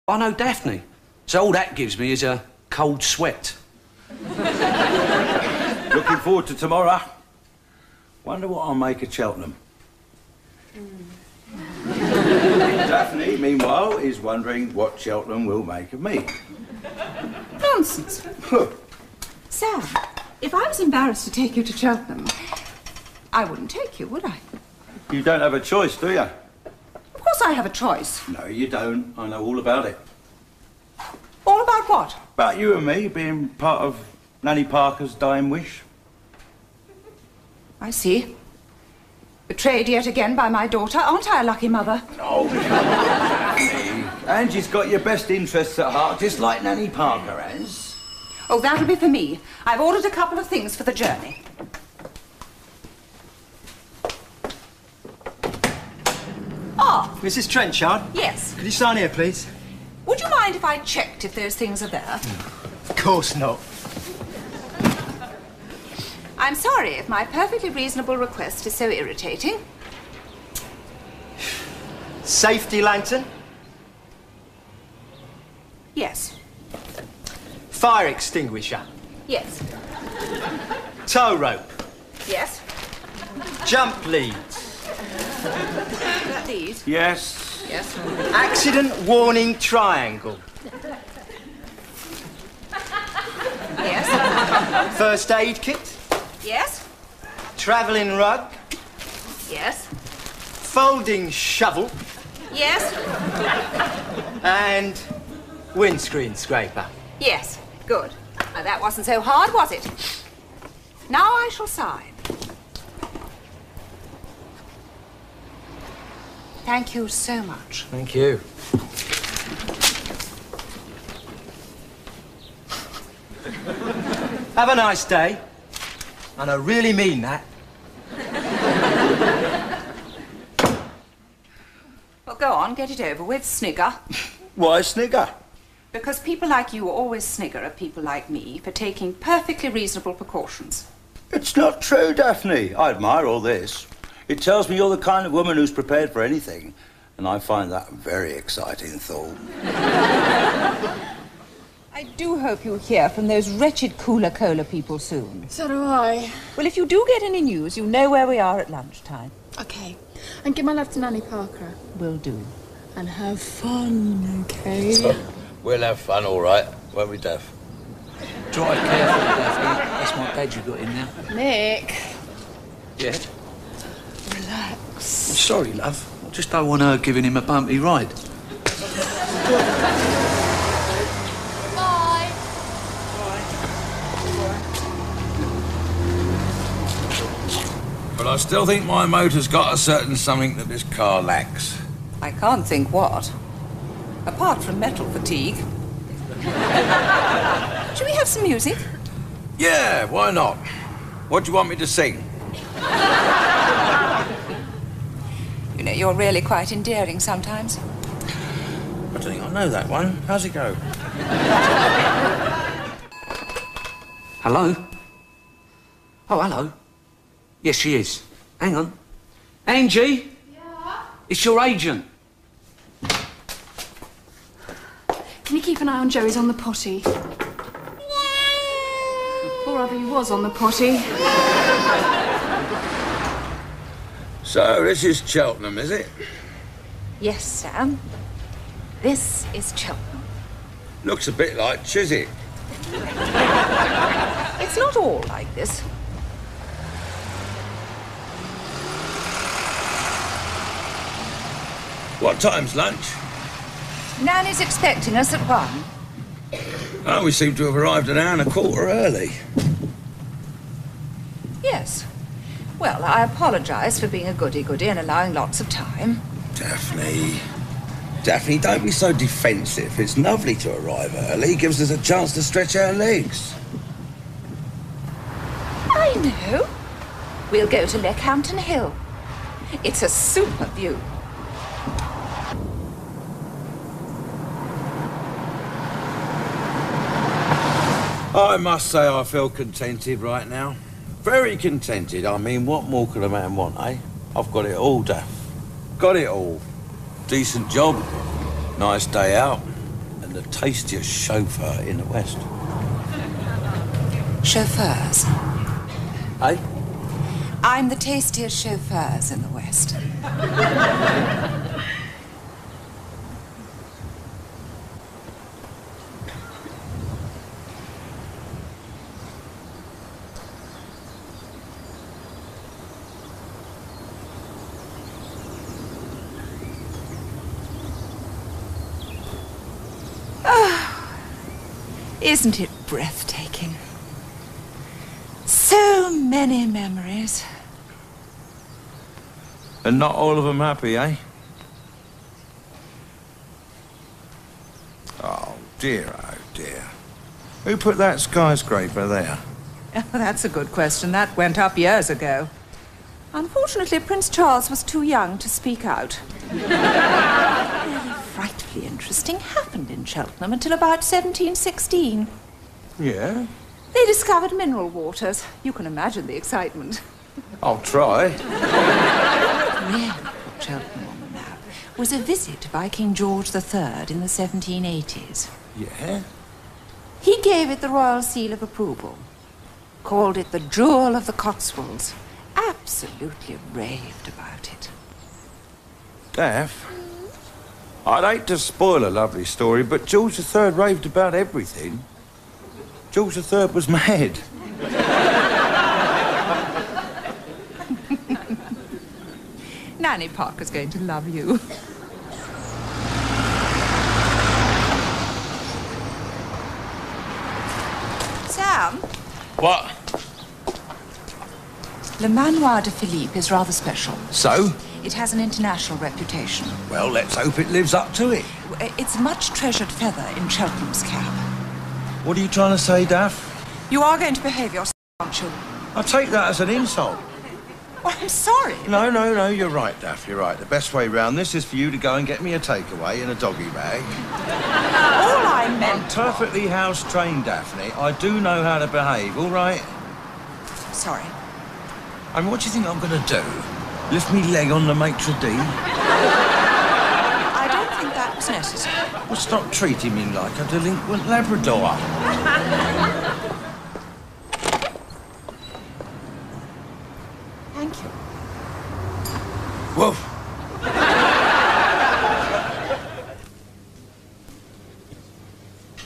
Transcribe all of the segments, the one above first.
I know Daphne. So all that gives me is a cold sweat. Looking forward to tomorrow. Wonder what I'll make of Cheltenham. Daphne, meanwhile, is wondering what Cheltenham will make of me. Nonsense. Sam, if I was embarrassed to take you to Cheltenham, I wouldn't take you, would I? You don't have a choice, do you? Of course I have a choice. No, you don't. I know all about it. All about what? About you and me being part of Nanny Parker's dying wish. I see. Betrayed yet again by my daughter. Aren't I a lucky mother? Oh, come on, Daphne. Angie's got your best interests at heart, just like Nanny Parker has. Oh, that'll be for me. I've ordered a couple of things for the journey. Ah. Mrs. Trenchard? Yes. Could you sign here, please? Would you mind if I checked if those things are there? Of course not. I'm sorry if my perfectly reasonable request is so irritating. Safety lantern? Yes. Fire extinguisher? Yes. Tow rope? Yes. Jump leads? These? Yes. Yes. Accident warning triangle? Yes. First aid kit? Yes. Travelling rug? Yes. Folding shovel? Yes. And windscreen scraper? Yes. Good. Now, that wasn't so hard, was it? Now I shall sign. Thank you so much. Thank you. Have a nice day. And I really mean that. Well, go on, get it over with. Snigger. Why snigger? Because people like you always snigger at people like me for taking perfectly reasonable precautions. It's not true, Daphne. I admire all this. It tells me you're the kind of woman who's prepared for anything, and I find that a very exciting thought. I do hope you hear from those wretched Cooler Cola people soon. So do I. Well, if you do get any news, you know where we are at lunchtime. Okay. And give my love to Nanny Parker. Will do. And have fun, okay? We'll have fun, all right, won't we, Dav? Drive carefully, Daphne. That's my badge you got in now. Nick. Yeah? Relax. I'm sorry, love. I just don't want her giving him a bumpy ride. Bye. But I still think my motor's got a certain something that this car lacks. I can't think what. Apart from metal fatigue. Should we have some music? Yeah, why not? What do you want me to sing? You know, you're really quite endearing sometimes. I don't think I know that one. How's it go? Hello? Oh, hello. Yes, she is. Hang on. Angie? Yeah? It's your agent. Can you keep an eye on Joey's on the potty? Or rather, he was on the potty. So, this is Cheltenham, is it? Yes, Sam. This is Cheltenham. Looks a bit like Chiswick. It's not all like this. What time's lunch? Nanny's expecting us at 1. Oh, we seem to have arrived an hour and a quarter early. Yes. Well, I apologise for being a goody-goody and allowing lots of time. Daphne. Daphne, don't be so defensive. It's lovely to arrive early. Gives us a chance to stretch our legs. I know. We'll go to Leckhampton Hill. It's a super view. I must say I feel contented right now. Very contented. I mean, what more could a man want, eh? I've got it all, Daff. Got it all. Decent job. Nice day out. the tastiest chauffeur in the West. Chauffeurs. Eh? I'm the tastiest chauffeurs in the West. Isn't it breathtaking? So many memories. And not all of them happy, eh? Oh, dear, oh, dear. Who put that skyscraper there? Oh, that's a good question. That went up years ago. Unfortunately, Prince Charles was too young to speak out. Really frightfully interesting happened in Cheltenham until about 1716. Yeah? They discovered mineral waters. You can imagine the excitement. I'll try. Really put Cheltenham on the map was a visit by King George III in the 1780s. Yeah? He gave it the royal seal of approval, called it the jewel of the Cotswolds, absolutely raved about it. Daff, I'd hate to spoil a lovely story, but George III raved about everything. George III was mad. Nanny Parker's going to love you. Sam? What? Le Manoir de Philippe is rather special. So? It has an international reputation. Well, let's hope it lives up to it. It's a much treasured feather in Cheltenham's cap. What are you trying to say, Daff? You are going to behave yourself, aren't you? I take that as an insult. Well, I'm sorry. No, you're right, Daff, you're right. The best way round this is for you to go and get me a takeaway in a doggy bag. All I meant... I'm perfectly house-trained, Daphne. I do know how to behave, all right? Sorry. I mean, what do you think I'm going to do? Lift me leg on the maitre d'? I don't think that was necessary. Well, stop treating me like a delinquent Labrador. Thank you. Woof.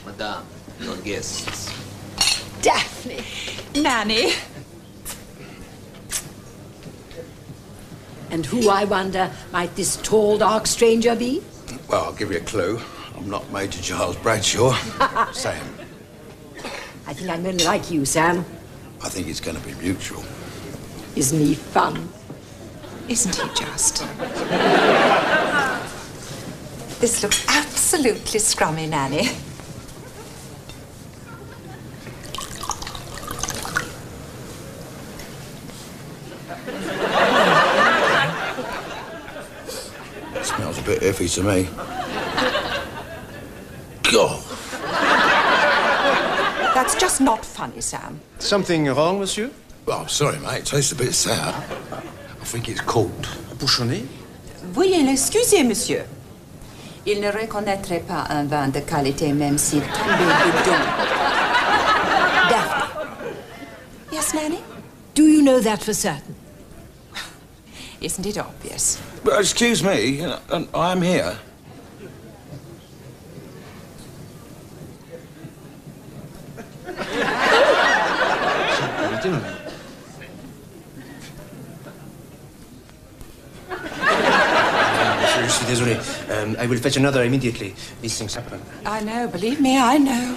Madame, your guests. Daphne. Nanny. And who, I wonder, might this tall, dark stranger be? Well, I'll give you a clue. I'm not Major Giles Bradshaw. Sam. I think I'm going to like you, Sam. I think it's going to be mutual. Isn't he fun? Isn't he just? This looks absolutely scrummy, Nanny. Smells a bit iffy to me. God. That's just not funny, Sam. Something wrong, monsieur? Well, I'm sorry, mate. It tastes a bit sour. I think it's called Bouchonné? Veuillez l'excuser, monsieur. Il ne reconnaîtrait pas un vin de qualité même s'il tombait dedans. Daphne, Yes, Nanny? do you know that for certain? Isn't it obvious? Well, excuse me, I'm here. Je suis désolé. I will fetch another immediately. These things happen. I know, believe me, I know.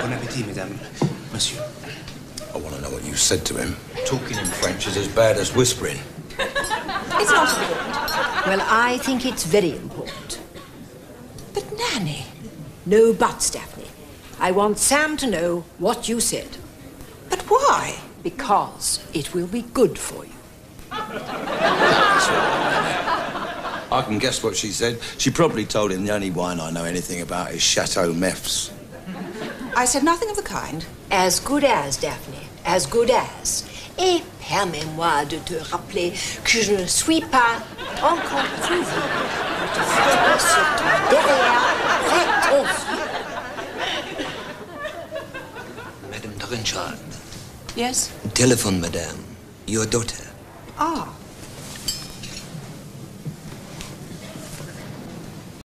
Bon appétit, mesdames. Monsieur. I want to know what you said to him. Talking in French is as bad as whispering. It's not important. Well, I think it's very important. But, Nanny... No buts, Daphne. I want Sam to know what you said. But why? Because it will be good for you. I can guess what she said. She probably told him the only wine I know anything about is Chateau Meffs. I said nothing of the kind. As good as, Daphne. As good as. Et permets-moi de te rappeler que je ne suis pas encore prouvé. Je te fais ce temps derrière, prête Prince Charles. Yes? Telephone, madame. Your daughter. Ah.